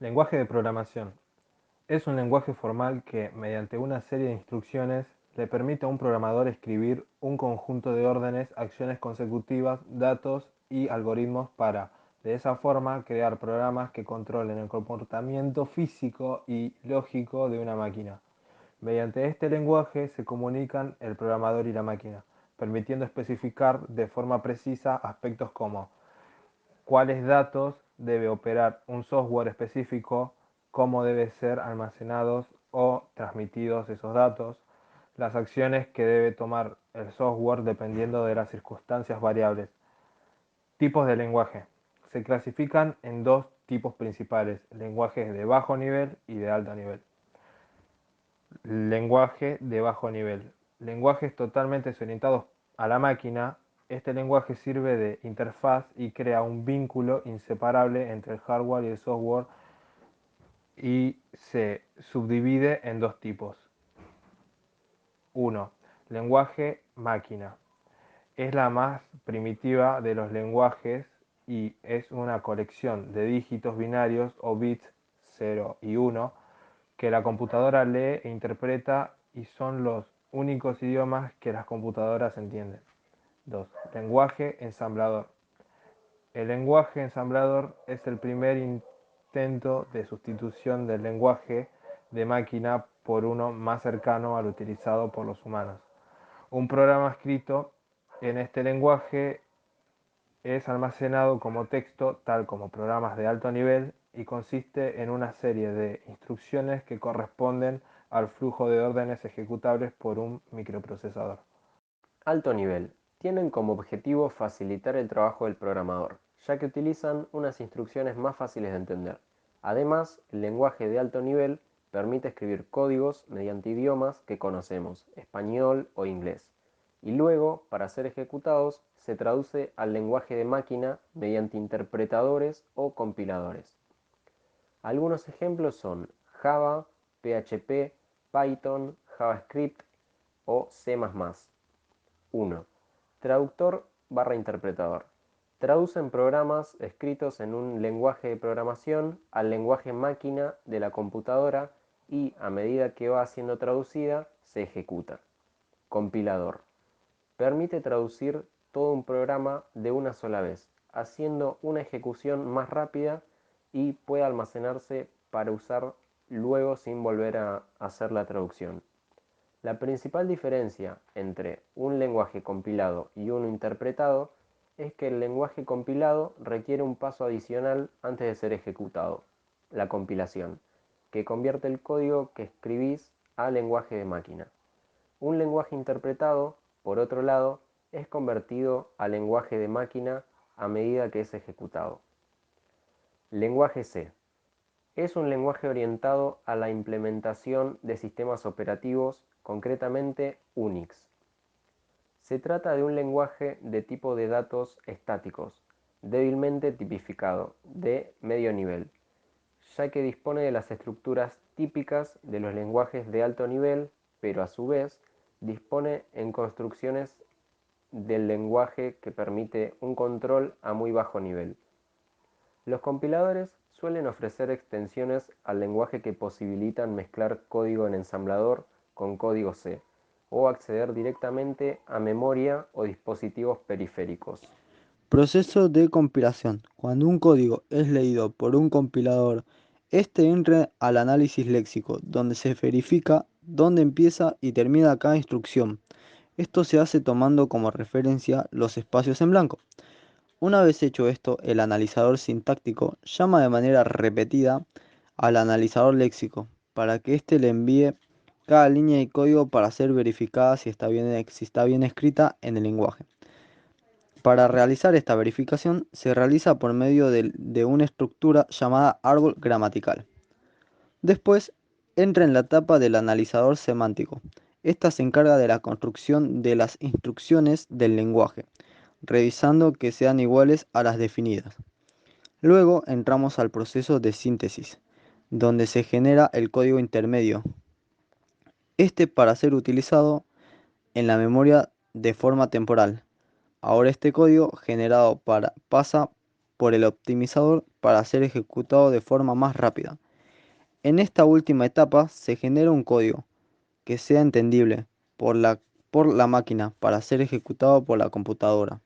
Lenguaje de programación. Es un lenguaje formal que, mediante una serie de instrucciones, le permite a un programador escribir un conjunto de órdenes, acciones consecutivas, datos y algoritmos para, de esa forma, crear programas que controlen el comportamiento físico y lógico de una máquina. Mediante este lenguaje se comunican el programador y la máquina, permitiendo especificar de forma precisa aspectos como cuáles datos debe operar un software específico, cómo deben ser almacenados o transmitidos esos datos, las acciones que debe tomar el software dependiendo de las circunstancias variables. Tipos de lenguaje. Se clasifican en dos tipos principales, lenguajes de bajo nivel y de alto nivel. Lenguaje de bajo nivel. Lenguajes totalmente orientados a la máquina. Este lenguaje sirve de interfaz y crea un vínculo inseparable entre el hardware y el software y se subdivide en dos tipos. 1. Lenguaje máquina. Es la más primitiva de los lenguajes y es una colección de dígitos binarios o bits 0 y 1 que la computadora lee e interpreta y son los únicos idiomas que las computadoras entienden. 2. Lenguaje ensamblador. El lenguaje ensamblador es el primer intento de sustitución del lenguaje de máquina por uno más cercano al utilizado por los humanos. Un programa escrito en este lenguaje es almacenado como texto, tal como programas de alto nivel, y consiste en una serie de instrucciones que corresponden al flujo de órdenes ejecutables por un microprocesador. Alto nivel. Tienen como objetivo facilitar el trabajo del programador, ya que utilizan unas instrucciones más fáciles de entender. Además, el lenguaje de alto nivel permite escribir códigos mediante idiomas que conocemos, español o inglés, y luego, para ser ejecutados, se traduce al lenguaje de máquina mediante interpretadores o compiladores. Algunos ejemplos son Java, PHP, Python, JavaScript o C++. 1. Traductor/interpretador. Traducen programas escritos en un lenguaje de programación al lenguaje máquina de la computadora y, a medida que va siendo traducida, se ejecuta. Compilador. Permite traducir todo un programa de una sola vez, haciendo una ejecución más rápida y puede almacenarse para usar luego sin volver a hacer la traducción. La principal diferencia entre un lenguaje compilado y uno interpretado es que el lenguaje compilado requiere un paso adicional antes de ser ejecutado, la compilación, que convierte el código que escribís a lenguaje de máquina. Un lenguaje interpretado, por otro lado, es convertido a lenguaje de máquina a medida que es ejecutado. Lenguaje C. Es un lenguaje orientado a la implementación de sistemas operativos, concretamente Unix. Se trata de un lenguaje de tipo de datos estáticos, débilmente tipificado, de medio nivel, ya que dispone de las estructuras típicas de los lenguajes de alto nivel, pero a su vez dispone en construcciones del lenguaje que permite un control a muy bajo nivel. Los compiladores suelen ofrecer extensiones al lenguaje que posibilitan mezclar código en ensamblador con código C, o acceder directamente a memoria o dispositivos periféricos. Proceso de compilación. Cuando un código es leído por un compilador, este entra al análisis léxico, donde se verifica dónde empieza y termina cada instrucción. Esto se hace tomando como referencia los espacios en blanco. Una vez hecho esto, el analizador sintáctico llama de manera repetida al analizador léxico para que éste le envíe cada línea de código para ser verificada si está bien escrita en el lenguaje. Para realizar esta verificación se realiza por medio de una estructura llamada árbol gramatical. Después entra en la etapa del analizador semántico. Esta se encarga de la construcción de las instrucciones del lenguaje, revisando que sean iguales a las definidas. Luego entramos al proceso de síntesis, donde se genera el código intermedio, este para ser utilizado en la memoria de forma temporal. Ahora este código generado pasa por el optimizador para ser ejecutado de forma más rápida. En esta última etapa se genera un código que sea entendible por la máquina para ser ejecutado por la computadora.